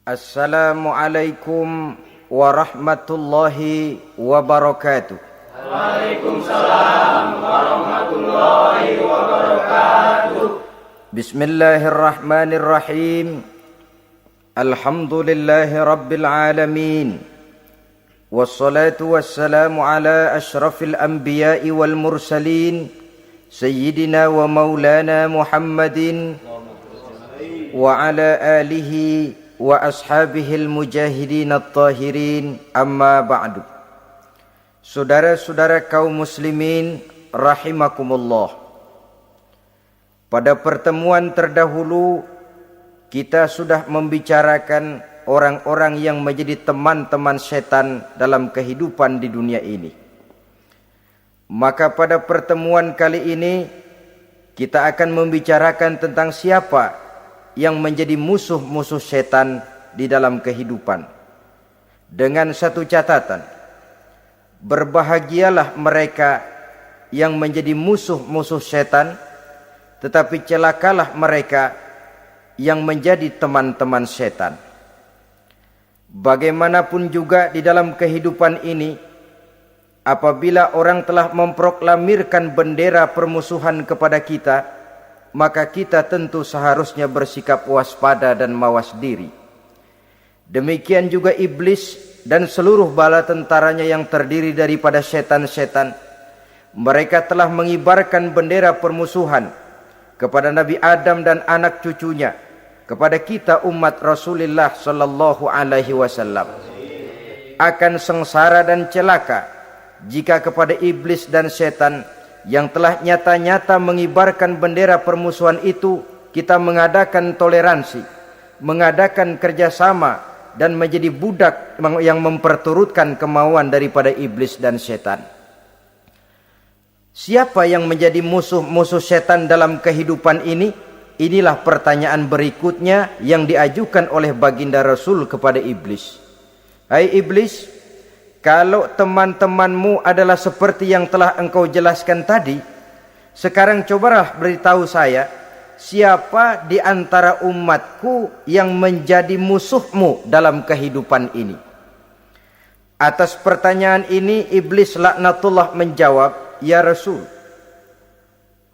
Assalamualaikum warahmatullahi wabarakatuh. Waalaikumsalam warahmatullahi wabarakatuh. Bismillahirrahmanirrahim. Alhamdulillahi rabbil alamin. Wassalatu wassalamu ala ashrafil anbiya'i wal mursalin Sayyidina wa maulana Muhammadin wa ala alihi wa ashabihil mujahidin at-tahirin, amma ba'du. Saudara-saudara kaum muslimin rahimakumullah. Pada pertemuan terdahulu kita sudah membicarakan orang-orang yang menjadi teman-teman setan dalam kehidupan di dunia ini. Maka pada pertemuan kali ini kita akan membicarakan tentang siapa yang menjadi musuh-musuh setan di dalam kehidupan. Dengan satu catatan, berbahagialah mereka yang menjadi musuh-musuh setan, tetapi celakalah mereka yang menjadi teman-teman setan. Bagaimanapun juga di dalam kehidupan ini, apabila orang telah memproklamirkan bendera permusuhan kepada kita, maka kita tentu seharusnya bersikap waspada dan mawas diri. Demikian juga iblis dan seluruh bala tentaranya yang terdiri daripada setan-setan. Mereka telah mengibarkan bendera permusuhan kepada Nabi Adam dan anak cucunya, kepada kita umat Rasulullah sallallahu alaihi wasallam. Akan sengsara dan celaka jika kepada iblis dan setan yang telah nyata-nyata mengibarkan bendera permusuhan itu kita mengadakan toleransi, mengadakan kerjasama, dan menjadi budak yang memperturutkan kemauan daripada iblis dan setan. Siapa yang menjadi musuh-musuh setan dalam kehidupan ini? Inilah pertanyaan berikutnya yang diajukan oleh baginda Rasul kepada iblis. Hai iblis, kalau teman-temanmu adalah seperti yang telah engkau jelaskan tadi, sekarang cobalah beritahu saya, siapa di antara umatku yang menjadi musuhmu dalam kehidupan ini? Atas pertanyaan ini iblis laknatullah menjawab, ya Rasul,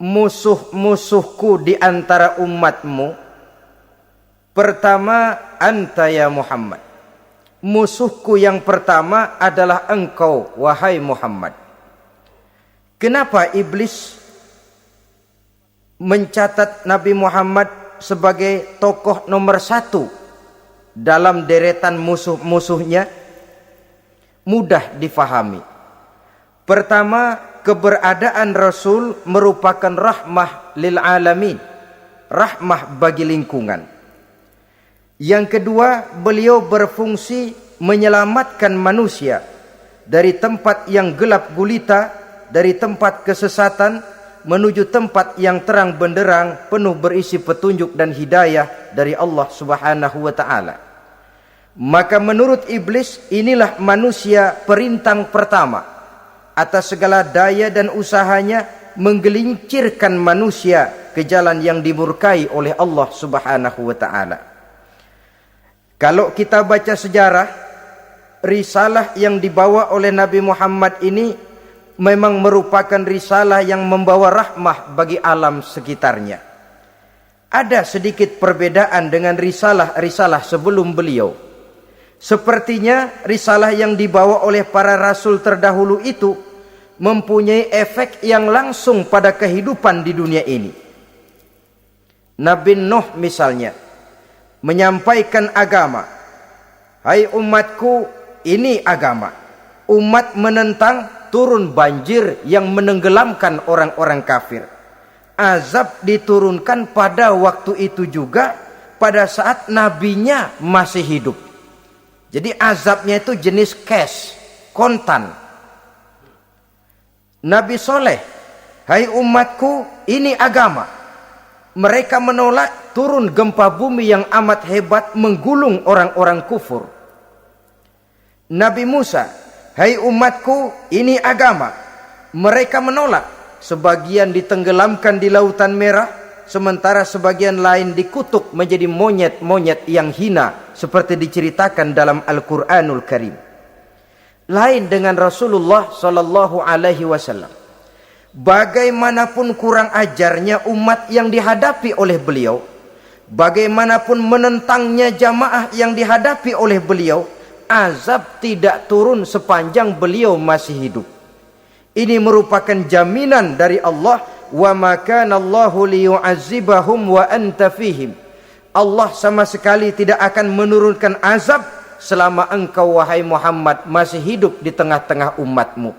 musuh-musuhku di antara umatmu, pertama anta ya Muhammad. Musuhku yang pertama adalah engkau, wahai Muhammad. Kenapa iblis mencatat Nabi Muhammad sebagai tokoh nomor satu dalam deretan musuh-musuhnya? Mudah difahami. Pertama, keberadaan Rasul merupakan rahmah lil alamin, rahmah bagi lingkungan. Yang kedua, beliau berfungsi menyelamatkan manusia dari tempat yang gelap gulita, dari tempat kesesatan menuju tempat yang terang benderang, penuh berisi petunjuk dan hidayah dari Allah Subhanahu wa taala. Maka menurut iblis, inilah manusia perintang pertama atas segala daya dan usahanya menggelincirkan manusia ke jalan yang dimurkai oleh Allah Subhanahu wa taala. Kalau kita baca sejarah, risalah yang dibawa oleh Nabi Muhammad ini memang merupakan risalah yang membawa rahmah bagi alam sekitarnya. Ada sedikit perbedaan dengan risalah-risalah sebelum beliau. Sepertinya risalah yang dibawa oleh para rasul terdahulu itu mempunyai efek yang langsung pada kehidupan di dunia ini. Nabi Nuh misalnya menyampaikan agama. Hai umatku, ini agama. Umat menentang, turun banjir yang menenggelamkan orang-orang kafir. Azab diturunkan pada waktu itu juga, pada saat nabinya masih hidup. Jadi azabnya itu jenis cash, kontan. Nabi Soleh, hai umatku, ini agama. Mereka menolak, turun gempa bumi yang amat hebat menggulung orang-orang kufur. Nabi Musa, hai umatku, ini agama. Mereka menolak, sebagian ditenggelamkan di Lautan Merah, sementara sebagian lain dikutuk menjadi monyet-monyet yang hina seperti diceritakan dalam Al-Qur'anul Karim. Lain dengan Rasulullah sallallahu alaihi wasallam. Bagaimanapun kurang ajarnya umat yang dihadapi oleh beliau, bagaimanapun menentangnya jamaah yang dihadapi oleh beliau, azab tidak turun sepanjang beliau masih hidup. Ini merupakan jaminan dari Allah, wa ma kana Allahu liyu'azzibahum wa anta fihim. Allah sama sekali tidak akan menurunkan azab selama engkau wahai Muhammad masih hidup di tengah-tengah umatmu.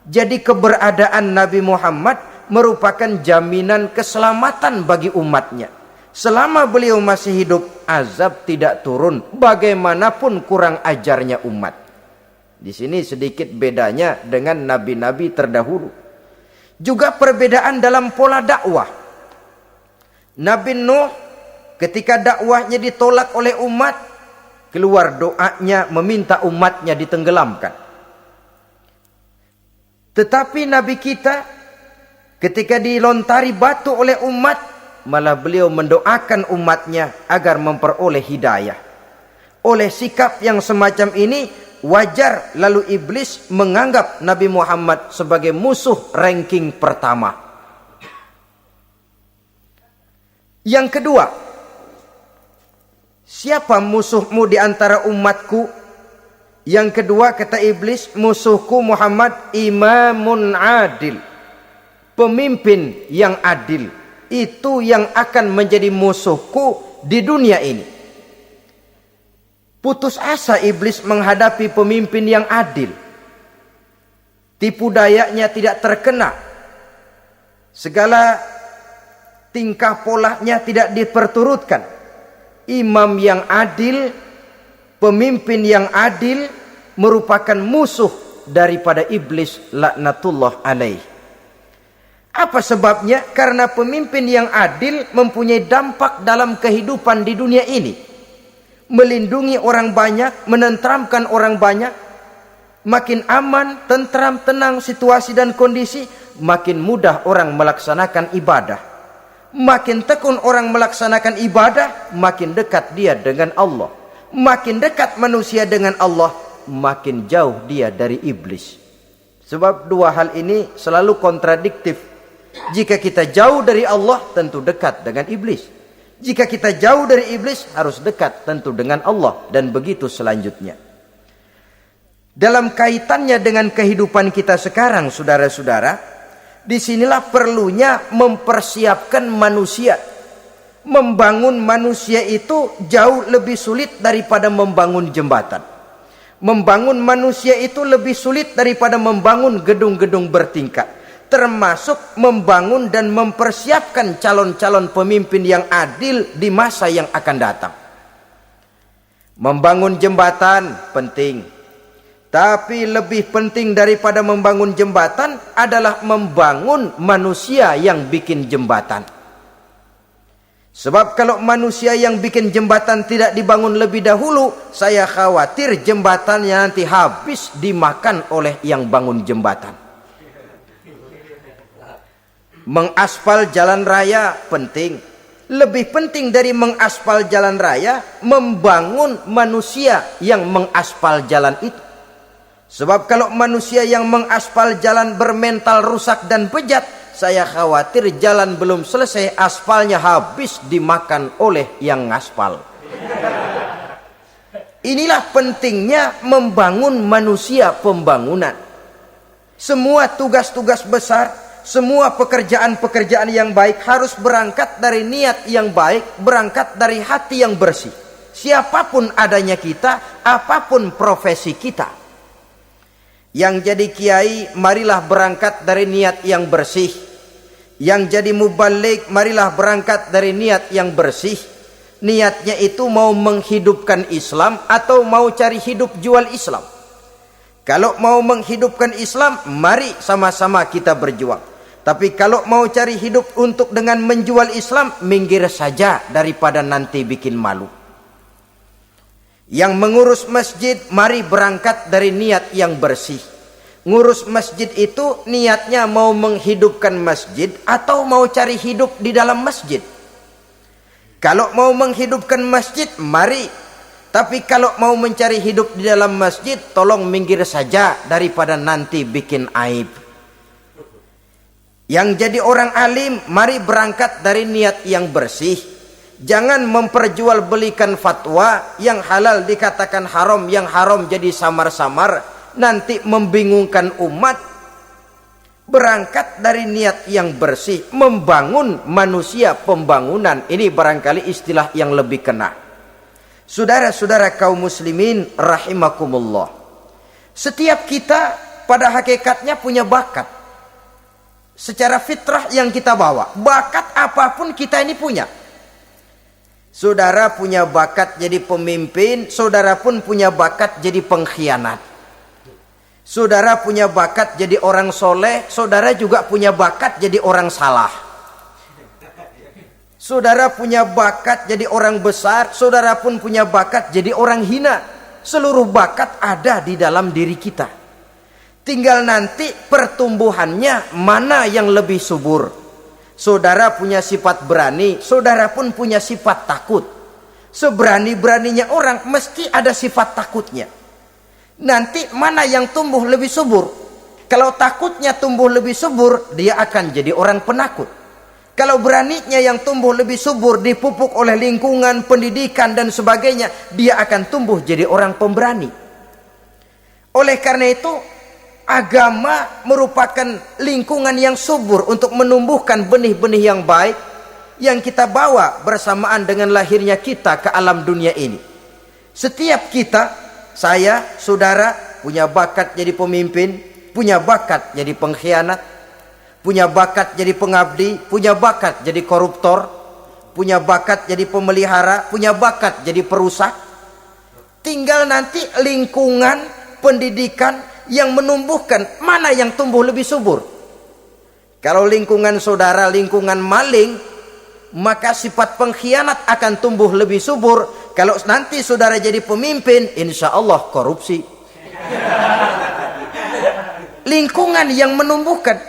Jadi keberadaan Nabi Muhammad merupakan jaminan keselamatan bagi umatnya. Selama beliau masih hidup, azab tidak turun bagaimanapun kurang ajarnya umat. Di sini sedikit bedanya dengan nabi-nabi terdahulu. Juga perbedaan dalam pola dakwah. Nabi Nuh ketika dakwahnya ditolak oleh umat, keluar doanya meminta umatnya ditenggelamkan. Tetapi Nabi kita ketika dilontari batu oleh umat, malah beliau mendoakan umatnya agar memperoleh hidayah. Oleh sikap yang semacam ini, wajar lalu iblis menganggap Nabi Muhammad sebagai musuh ranking pertama. Yang kedua, siapa musuhmu di antara umatku? Yang kedua kata iblis, musuhku Muhammad imamun adil. Pemimpin yang adil. Itu yang akan menjadi musuhku di dunia ini. Putus asa iblis menghadapi pemimpin yang adil. Tipu dayanya tidak terkena. Segala tingkah polanya tidak diperturutkan. Imam yang adil, pemimpin yang adil merupakan musuh daripada iblis laknatullah alaih. Apa sebabnya? Karena pemimpin yang adil mempunyai dampak dalam kehidupan di dunia ini. Melindungi orang banyak, menenteramkan orang banyak. Makin aman, tentram, tenang situasi dan kondisi, makin mudah orang melaksanakan ibadah. Makin tekun orang melaksanakan ibadah, makin dekat dia dengan Allah. Makin dekat manusia dengan Allah, makin jauh dia dari iblis. Sebab dua hal ini selalu kontradiktif. Jika kita jauh dari Allah, tentu dekat dengan iblis. Jika kita jauh dari iblis, harus dekat tentu dengan Allah. Dan begitu selanjutnya. Dalam kaitannya dengan kehidupan kita sekarang, saudara-saudara, disinilah perlunya mempersiapkan manusia. Membangun manusia itu jauh lebih sulit daripada membangun jembatan. Membangun manusia itu lebih sulit daripada membangun gedung-gedung bertingkat. Termasuk membangun dan mempersiapkan calon-calon pemimpin yang adil di masa yang akan datang. Membangun jembatan penting. Tapi lebih penting daripada membangun jembatan adalah membangun manusia yang bikin jembatan. Sebab kalau manusia yang bikin jembatan tidak dibangun lebih dahulu, saya khawatir jembatannya nanti habis dimakan oleh yang bangun jembatan. Mengaspal jalan raya penting. Lebih penting dari mengaspal jalan raya, membangun manusia yang mengaspal jalan itu. Sebab kalau manusia yang mengaspal jalan bermental rusak dan bejat, saya khawatir jalan belum selesai, aspalnya habis dimakan oleh yang ngaspal. Inilah pentingnya membangun manusia pembangunan. Semua tugas-tugas besar, semua pekerjaan-pekerjaan yang baik harus berangkat dari niat yang baik, berangkat dari hati yang bersih. Siapapun adanya kita, apapun profesi kita. Yang jadi kiai, marilah berangkat dari niat yang bersih. Yang jadi mubalik, marilah berangkat dari niat yang bersih. Niatnya itu mau menghidupkan Islam atau mau cari hidup jual Islam. Kalau mau menghidupkan Islam, mari sama-sama kita berjuang. Tapi kalau mau cari hidup untuk dengan menjual Islam, minggir saja daripada nanti bikin malu. Yang mengurus masjid, mari berangkat dari niat yang bersih. Ngurus masjid itu niatnya mau menghidupkan masjid atau mau cari hidup di dalam masjid. Kalau mau menghidupkan masjid, mari. Tapi kalau mau mencari hidup di dalam masjid, tolong minggir saja daripada nanti bikin aib. Yang jadi orang alim, mari berangkat dari niat yang bersih. Jangan memperjualbelikan fatwa, yang halal dikatakan haram, yang haram jadi samar-samar, nanti membingungkan umat. Berangkat dari niat yang bersih, membangun manusia, pembangunan. Ini barangkali istilah yang lebih kena. Saudara-saudara kaum muslimin rahimakumullah, setiap kita pada hakikatnya punya bakat. Secara fitrah yang kita bawa, bakat apapun kita ini punya. Saudara punya bakat jadi pemimpin, saudara pun punya bakat jadi pengkhianat. Saudara punya bakat jadi orang soleh, saudara juga punya bakat jadi orang salah. Saudara punya bakat jadi orang besar, saudara pun punya bakat jadi orang hina. Seluruh bakat ada di dalam diri kita. Tinggal nanti pertumbuhannya mana yang lebih subur. Saudara punya sifat berani, saudara pun punya sifat takut. Seberani-beraninya orang mesti ada sifat takutnya. Nanti mana yang tumbuh lebih subur? Kalau takutnya tumbuh lebih subur, dia akan jadi orang penakut. Kalau beraninya yang tumbuh lebih subur, dipupuk oleh lingkungan, pendidikan dan sebagainya, dia akan tumbuh jadi orang pemberani. Oleh karena itu, agama merupakan lingkungan yang subur untuk menumbuhkan benih-benih yang baik yang kita bawa bersamaan dengan lahirnya kita ke alam dunia ini. Setiap kita, saya, saudara, punya bakat jadi pemimpin, punya bakat jadi pengkhianat, punya bakat jadi pengabdi, punya bakat jadi koruptor, punya bakat jadi pemelihara, punya bakat jadi perusak. Tinggal nanti lingkungan, pendidikan yang menumbuhkan mana yang tumbuh lebih subur. Kalau lingkungan saudara lingkungan maling, maka sifat pengkhianat akan tumbuh lebih subur. Kalau nanti saudara jadi pemimpin, insya Allah korupsi. Lingkungan yang menumbuhkan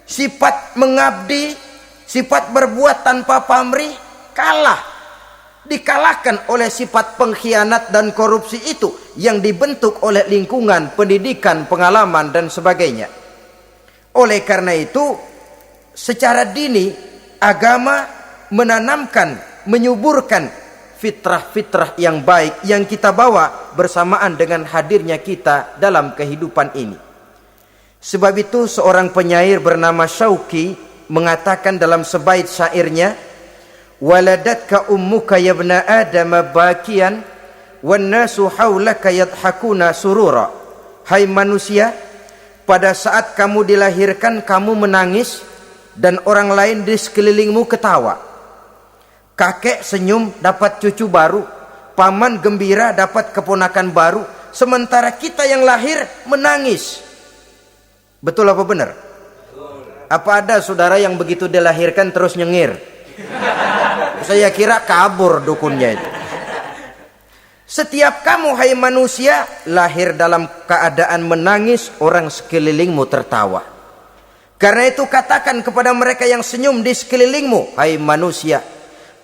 sifat mengabdi, sifat berbuat tanpa pamrih, dikalahkan oleh sifat pengkhianat dan korupsi itu yang dibentuk oleh lingkungan, pendidikan, pengalaman dan sebagainya. Oleh karena itu, secara dini agama menanamkan, menyuburkan fitrah-fitrah yang baik yang kita bawa bersamaan dengan hadirnya kita dalam kehidupan ini. Sebab itu seorang penyair bernama Syauqi mengatakan dalam sebaik syairnya, waladatka ummuka ya ibna adam bakian wan nasu haulaka yadhakuna surura. Hai manusia, pada saat kamu dilahirkan kamu menangis dan orang lain di sekelilingmu ketawa. Kakek senyum dapat cucu baru, paman gembira dapat keponakan baru, sementara kita yang lahir menangis. Betul apa benar? Apa ada saudara yang begitu dilahirkan terus nyengir? Saya kira kabur dukunnya itu. Setiap kamu hai manusia lahir dalam keadaan menangis, orang sekelilingmu tertawa. Karena itu katakan kepada mereka yang senyum di sekelilingmu, hai manusia,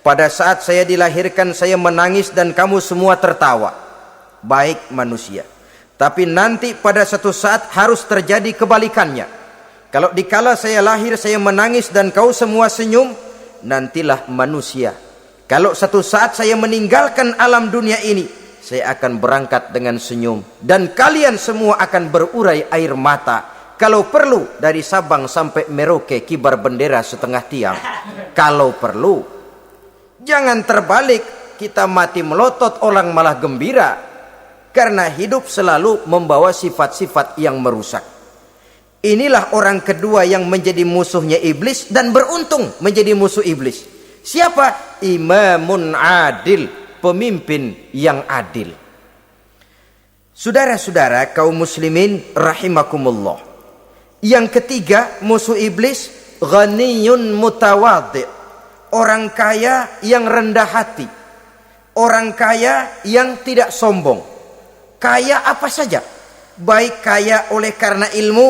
pada saat saya dilahirkan saya menangis dan kamu semua tertawa. Baik manusia. Tapi nanti pada satu saat harus terjadi kebalikannya. Kalau dikala saya lahir saya menangis dan kau semua senyum, nantilah manusia. Kalau satu saat saya meninggalkan alam dunia ini, saya akan berangkat dengan senyum. Dan kalian semua akan berurai air mata. Kalau perlu dari Sabang sampai Merauke kibar bendera setengah tiang. Kalau perlu. Jangan terbalik, kita mati melotot orang malah gembira. Karena hidup selalu membawa sifat-sifat yang merusak. Inilah orang kedua yang menjadi musuhnya iblis dan beruntung menjadi musuh iblis. Siapa? Imamun adil, pemimpin yang adil. Saudara-saudara kaum muslimin rahimakumullah. Yang ketiga musuh iblis, ghaniyun mutawadhi, orang kaya yang rendah hati, orang kaya yang tidak sombong. Kaya apa saja, Baik kaya oleh karena ilmu,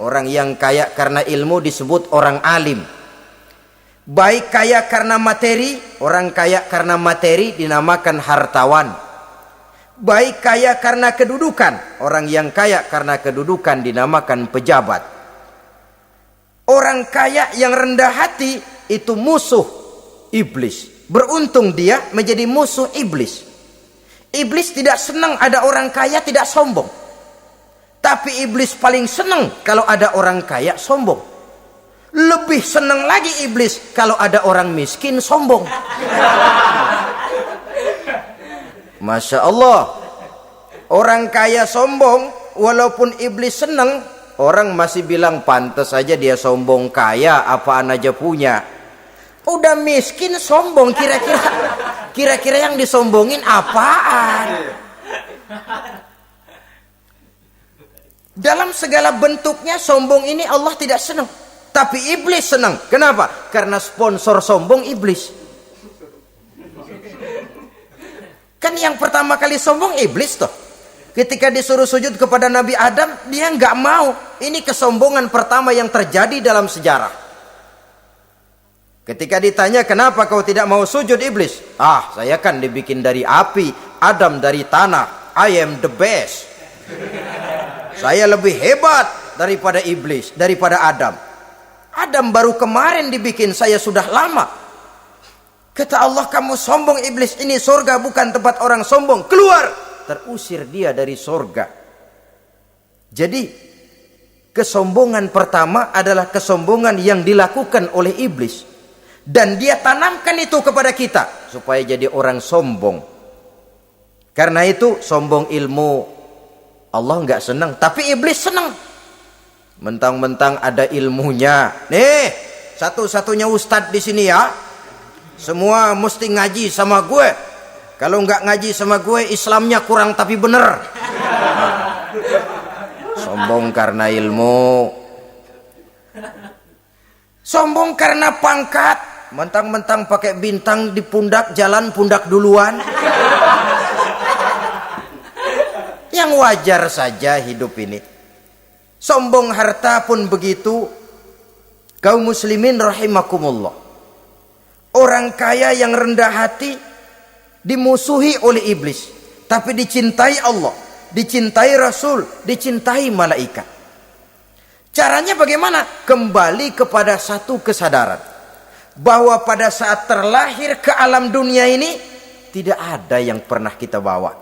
orang yang kaya karena ilmu disebut orang alim. Baik kaya karena materi, orang kaya karena materi dinamakan hartawan. Baik kaya karena kedudukan, orang yang kaya karena kedudukan dinamakan pejabat. Orang kaya yang rendah hati itu musuh iblis. Beruntung dia menjadi musuh iblis. Iblis tidak senang ada orang kaya tidak sombong. Tapi iblis paling senang kalau ada orang kaya sombong. Lebih senang lagi iblis kalau ada orang miskin sombong. Masya Allah. Orang kaya sombong, walaupun iblis senang, orang masih bilang pantas saja dia sombong, kaya apaan aja punya. Udah miskin sombong, kira-kira yang disombongin apaan? Dalam segala bentuknya sombong ini Allah tidak senang. Tapi iblis senang. Kenapa? Karena sponsor sombong iblis. Kan yang pertama kali sombong iblis toh. Ketika disuruh sujud kepada Nabi Adam, dia nggak mau. Ini kesombongan pertama yang terjadi dalam sejarah. Ketika ditanya kenapa kau tidak mau sujud iblis? Ah, saya kan dibikin dari api, Adam dari tanah. I am the best. Saya lebih hebat daripada iblis, daripada Adam. Adam baru kemarin dibikin, saya sudah lama. Kata Allah, kamu sombong iblis, ini surga bukan tempat orang sombong, keluar. Terusir dia dari surga. Jadi kesombongan pertama adalah kesombongan yang dilakukan oleh iblis. Dan dia tanamkan itu kepada kita supaya jadi orang sombong. Karena itu sombong ilmu Allah nggak senang, tapi iblis senang. Mentang-mentang ada ilmunya. Nih, satu-satunya ustadz di sini ya. Semua mesti ngaji sama gue. Kalau nggak ngaji sama gue, Islamnya kurang tapi bener. Sombong karena ilmu. Sombong karena pangkat. Mentang-mentang pakai bintang di pundak, jalan pundak duluan. Yang wajar saja hidup ini. Sombong harta pun begitu. Kaum muslimin rahimakumullah. Orang kaya yang rendah hati dimusuhi oleh iblis, tapi dicintai Allah, dicintai Rasul, dicintai malaikat. Caranya bagaimana? Kembali kepada satu kesadaran bahwa pada saat terlahir ke alam dunia ini tidak ada yang pernah kita bawa.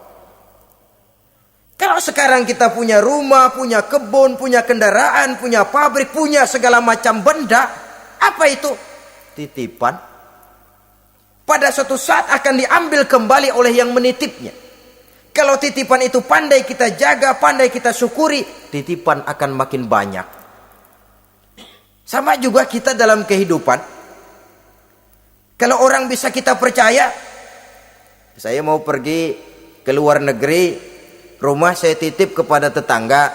Kalau sekarang kita punya rumah, punya kebun, punya kendaraan, punya pabrik, punya segala macam benda, apa itu? Titipan. Pada suatu saat akan diambil kembali oleh yang menitipnya. Kalau titipan itu pandai kita jaga, pandai kita syukuri, titipan akan makin banyak. Sama juga kita dalam kehidupan. Kalau orang bisa kita percaya, saya mau pergi ke luar negeri, rumah saya titip kepada tetangga.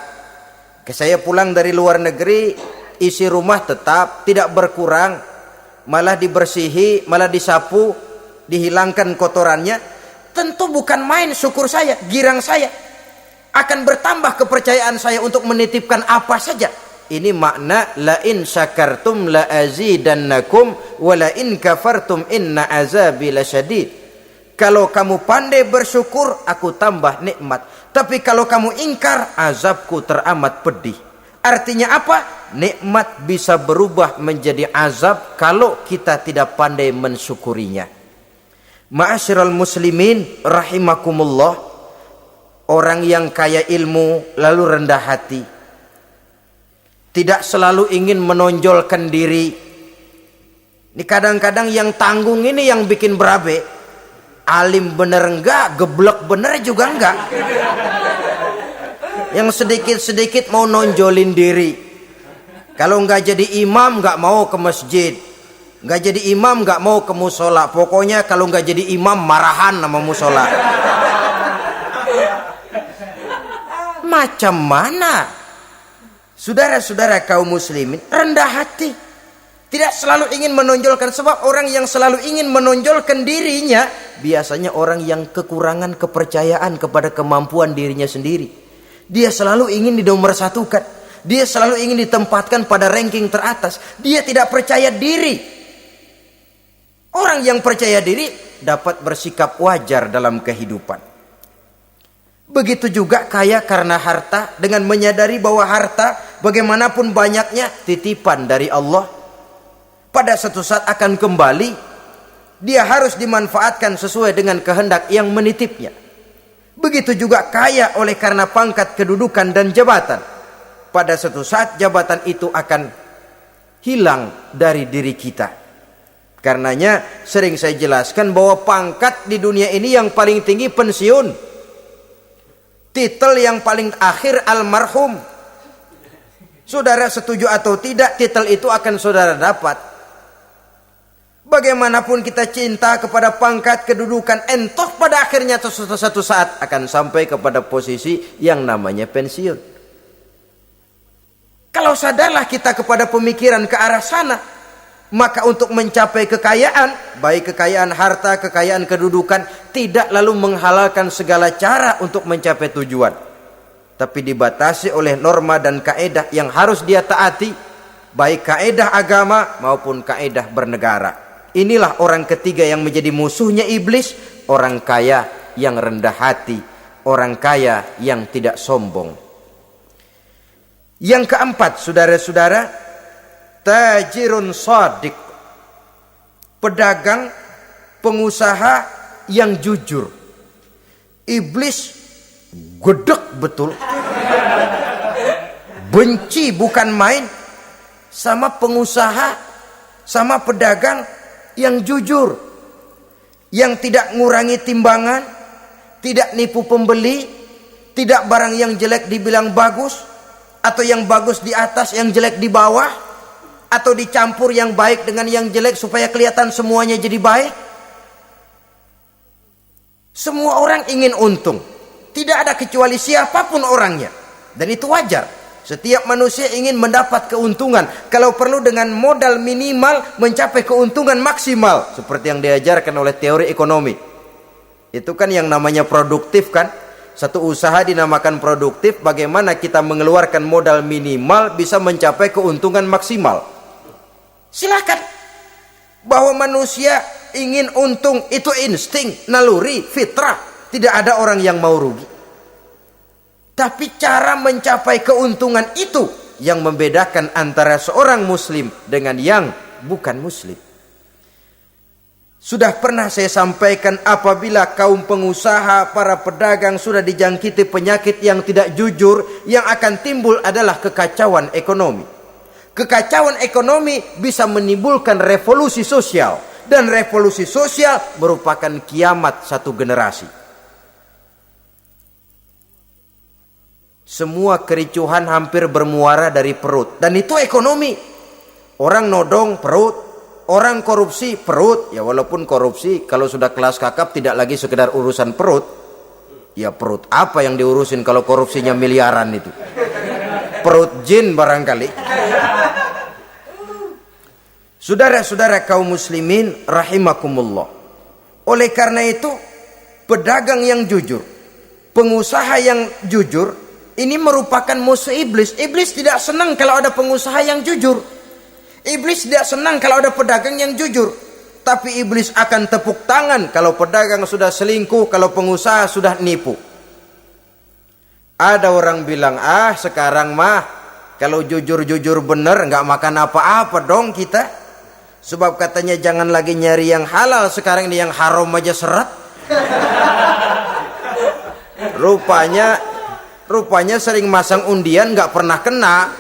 Saya pulang dari luar negeri, isi rumah tetap tidak berkurang, malah dibersihi, malah disapu, dihilangkan kotorannya. Tentu bukan main syukur saya, girang saya. Akan bertambah kepercayaan saya untuk menitipkan apa saja. Ini makna la in syakartum la azidannakum wa la in kafartum inna azabi lasyadid. Kalau kamu pandai bersyukur, aku tambah nikmat. Tapi kalau kamu ingkar, azabku teramat pedih. Artinya apa? Nikmat bisa berubah menjadi azab kalau kita tidak pandai mensyukurinya. Ma'asyiral muslimin rahimakumullah. Orang yang kaya ilmu lalu rendah hati, tidak selalu ingin menonjolkan diri. Ini kadang-kadang yang tanggung ini yang bikin berabe. Alim bener enggak, geblek bener juga enggak. Yang sedikit-sedikit mau nonjolin diri. Kalau enggak jadi imam enggak mau ke masjid. Enggak jadi imam enggak mau ke musola. Pokoknya kalau enggak jadi imam marahan sama musola. Macam mana? Saudara-saudara kaum muslimin, rendah hati. Tidak selalu ingin menonjolkan, sebab orang yang selalu ingin menonjolkan dirinya biasanya orang yang kekurangan kepercayaan kepada kemampuan dirinya sendiri. Dia selalu ingin dinomorsatukan. Dia selalu ingin ditempatkan pada ranking teratas. Dia tidak percaya diri. Orang yang percaya diri dapat bersikap wajar dalam kehidupan. Begitu juga kaya karena harta, dengan menyadari bahwa harta bagaimanapun banyaknya titipan dari Allah. Pada suatu saat akan kembali, dia harus dimanfaatkan sesuai dengan kehendak yang menitipnya. Begitu juga kaya oleh karena pangkat, kedudukan, dan jabatan. Pada suatu saat jabatan itu akan hilang dari diri kita. Karenanya sering saya jelaskan bahwa pangkat di dunia ini yang paling tinggi pensiun. Titel yang paling akhir almarhum. Saudara setuju atau tidak, titel itu akan saudara dapat. Bagaimanapun kita cinta kepada pangkat, kedudukan, entah pada akhirnya satu saat akan sampai kepada posisi yang namanya pensiun. Kalau sadarlah kita kepada pemikiran ke arah sana, maka untuk mencapai kekayaan, baik kekayaan harta, kekayaan kedudukan, tidak lalu menghalalkan segala cara untuk mencapai tujuan, tapi dibatasi oleh norma dan kaedah yang harus dia taati, baik kaedah agama maupun kaedah bernegara. Inilah orang ketiga yang menjadi musuhnya iblis, orang kaya yang rendah hati, orang kaya yang tidak sombong. Yang keempat, saudara-saudara, tajirun shadiq, pedagang, pengusaha yang jujur. Iblis gedek betul, benci bukan main sama pengusaha, sama pedagang yang jujur, yang tidak ngurangi timbangan, tidak nipu pembeli, tidak barang yang jelek dibilang bagus, atau yang bagus di atas yang jelek di bawah, atau dicampur yang baik dengan yang jelek supaya kelihatan semuanya jadi baik. Semua orang ingin untung, tidak ada kecuali siapapun orangnya, dan itu wajar. Setiap manusia ingin mendapat keuntungan, kalau perlu dengan modal minimal mencapai keuntungan maksimal, seperti yang diajarkan oleh teori ekonomi. Itu kan yang namanya produktif kan? Satu usaha dinamakan produktif, bagaimana kita mengeluarkan modal minimal bisa mencapai keuntungan maksimal. Silakan. Bahwa manusia ingin untung itu insting, naluri, fitrah. Tidak ada orang yang mau rugi. Tapi cara mencapai keuntungan itu yang membedakan antara seorang muslim dengan yang bukan muslim. Sudah pernah saya sampaikan, apabila kaum pengusaha, para pedagang sudah dijangkiti penyakit yang tidak jujur, yang akan timbul adalah kekacauan ekonomi. Kekacauan ekonomi bisa menimbulkan revolusi sosial, dan revolusi sosial merupakan kiamat satu generasi. Semua kericuhan hampir bermuara dari perut, dan itu ekonomi. Orang nodong perut, orang korupsi perut. Ya walaupun korupsi kalau sudah kelas kakap tidak lagi sekedar urusan perut. Ya perut apa yang diurusin kalau korupsinya miliaran itu? Perut jin barangkali. Saudara-saudara kaum muslimin rahimakumullah. Oleh karena itu, pedagang yang jujur, pengusaha yang jujur, ini merupakan musuh iblis. Iblis tidak senang kalau ada pengusaha yang jujur. Iblis tidak senang kalau ada pedagang yang jujur. Tapi iblis akan tepuk tangan kalau pedagang sudah selingkuh, kalau pengusaha sudah nipu. Ada orang bilang, sekarang mah kalau jujur-jujur bener nggak makan apa-apa dong kita. Sebab katanya jangan lagi nyari yang halal, sekarang ini yang haram aja seret. Rupanya sering masang undian nggak pernah kena.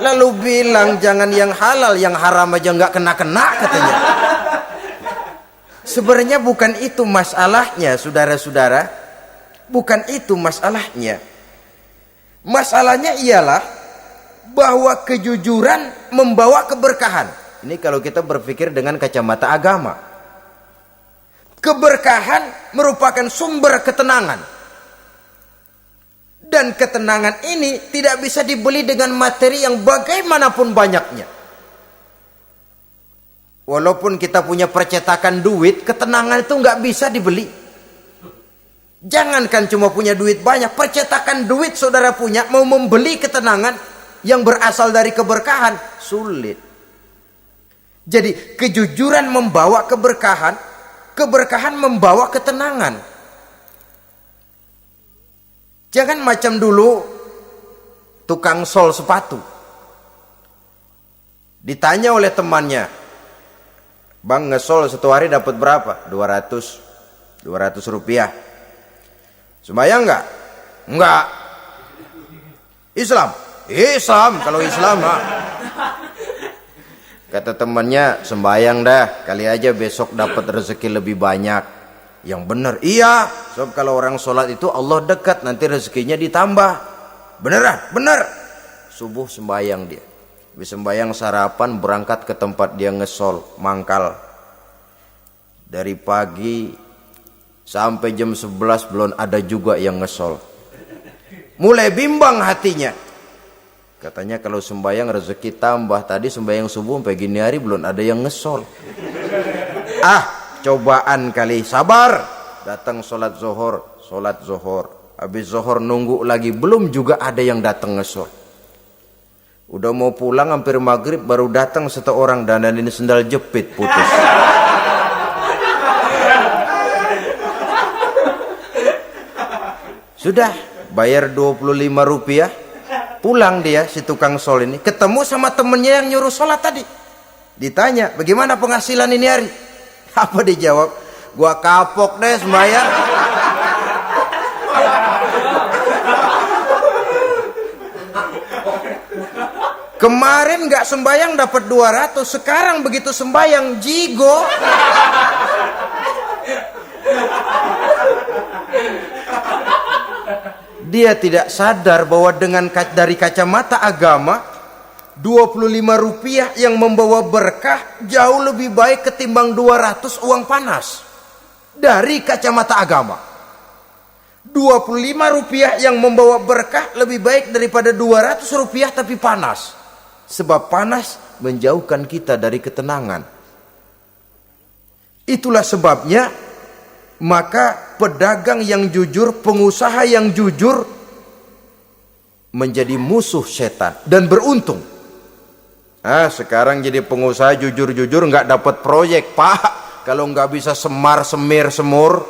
Lalu bilang jangan yang halal, yang haram aja nggak kena-kena katanya. Sebenarnya bukan itu masalahnya, saudara-saudara. Bukan itu masalahnya. Masalahnya ialah bahwa kejujuran membawa keberkahan. Ini kalau kita berpikir dengan kacamata agama. Keberkahan merupakan sumber ketenangan. Dan ketenangan ini tidak bisa dibeli dengan materi yang bagaimanapun banyaknya. Walaupun kita punya percetakan duit, ketenangan itu nggak bisa dibeli. Jangankan cuma punya duit banyak, percetakan duit saudara punya, mau membeli ketenangan yang berasal dari keberkahan, sulit. Jadi kejujuran membawa keberkahan, keberkahan membawa ketenangan. Jangan macam dulu tukang sol sepatu. Ditanya oleh temannya, "Bang, ngesol satu hari dapat berapa?" 200 rupiah. Sembayang enggak? Enggak. Islam? Islam, kalau Islam mah. Kata temannya, "Sembayang dah, kali aja besok dapat rezeki lebih banyak." Yang benar, iya. Sebab kalau orang sholat itu Allah dekat, nanti rezekinya ditambah. Beneran? Bener. Subuh sembayang dia. Habis sembayang sarapan, berangkat ke tempat dia ngesol, mangkal. Dari pagi sampai jam 11 belum ada juga yang ngesol. Mulai bimbang hatinya. Katanya kalau sembayang rezeki tambah. Tadi sembayang subuh sampai gini hari belum ada yang ngesol. Cobaan kali, sabar. Datang sholat zohor. Habis zohor nunggu lagi, belum juga ada yang datang ngesol. Udah mau pulang hampir maghrib, baru datang satu orang dandanin sendal jepit putus. Sudah bayar 25 rupiah, pulang dia si tukang sol ini, ketemu sama temennya yang nyuruh sholat tadi. Ditanya, "Bagaimana penghasilan ini hari?" Apa dijawab? "Gua kapok deh sembahyang." Kemarin nggak sembahyang dapat 200, sekarang begitu sembahyang jigo. Dia tidak sadar bahwa dengan dari kacamata agama, 25 rupiah yang membawa berkah jauh lebih baik ketimbang 200 uang panas. Dari kacamata agama, 25 rupiah yang membawa berkah lebih baik daripada 200 rupiah tapi panas. Sebab panas menjauhkan kita dari ketenangan. Itulah sebabnya maka pedagang yang jujur, pengusaha yang jujur menjadi musuh setan dan beruntung. Sekarang jadi pengusaha jujur-jujur nggak dapat proyek, Pak. Kalau nggak bisa semir semur.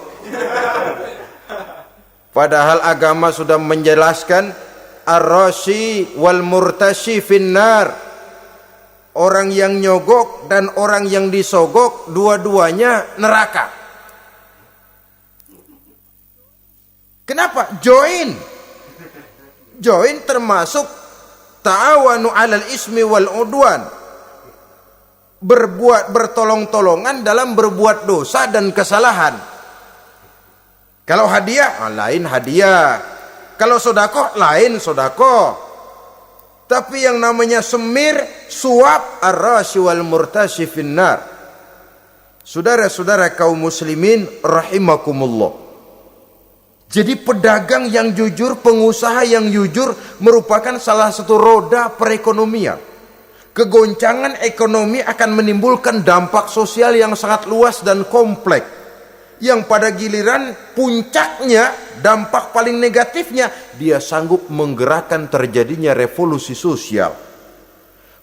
Padahal agama sudah menjelaskan ar-rashi wal murtashi finnar. Orang yang nyogok dan orang yang disogok dua-duanya neraka. Kenapa? Join termasuk ta'awanu 'alal ismi wal udwan. Bertolong-tolongan dalam berbuat dosa dan kesalahan. Kalau hadiah, lain hadiah. Kalau sedekah, lain sedekah. Tapi yang namanya semir, suap, ar-rashi wal murtashi finnar. Saudara-saudara kaum muslimin rahimakumullah. Jadi pedagang yang jujur, pengusaha yang jujur merupakan salah satu roda perekonomian. Kegoncangan ekonomi akan menimbulkan dampak sosial yang sangat luas dan kompleks. Yang pada giliran puncaknya, dampak paling negatifnya, dia sanggup menggerakkan terjadinya revolusi sosial.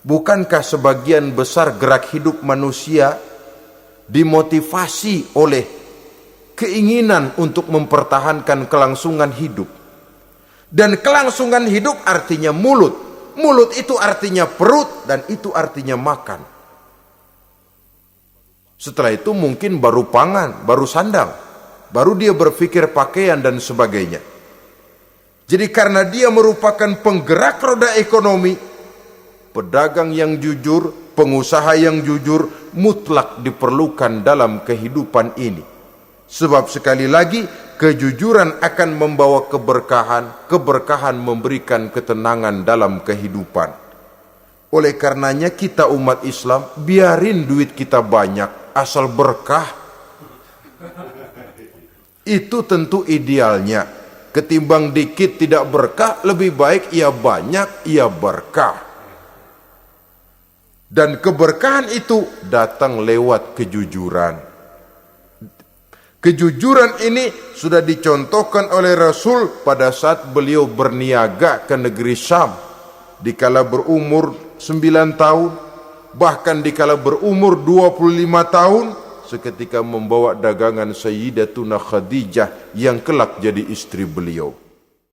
Bukankah sebagian besar gerak hidup manusia dimotivasi oleh keinginan untuk mempertahankan kelangsungan hidup? Dan kelangsungan hidup artinya mulut. Mulut itu artinya perut, dan itu artinya makan. Setelah itu mungkin baru pangan, baru sandang, baru dia berpikir pakaian dan sebagainya. Jadi karena dia merupakan penggerak roda ekonomi, pedagang yang jujur, pengusaha yang jujur mutlak diperlukan dalam kehidupan ini. Sebab sekali lagi, kejujuran akan membawa keberkahan, keberkahan memberikan ketenangan dalam kehidupan. Oleh karenanya kita umat Islam, biarin duit kita banyak, asal berkah. Itu tentu idealnya. Ketimbang dikit tidak berkah, lebih baik ia banyak, ia berkah. Dan keberkahan itu datang lewat kejujuran. Kejujuran ini sudah dicontohkan oleh Rasul pada saat beliau berniaga ke negeri Syam dikala berumur 9 tahun, bahkan dikala berumur 25 tahun seketika membawa dagangan Sayyidatuna Khadijah yang kelak jadi istri beliau.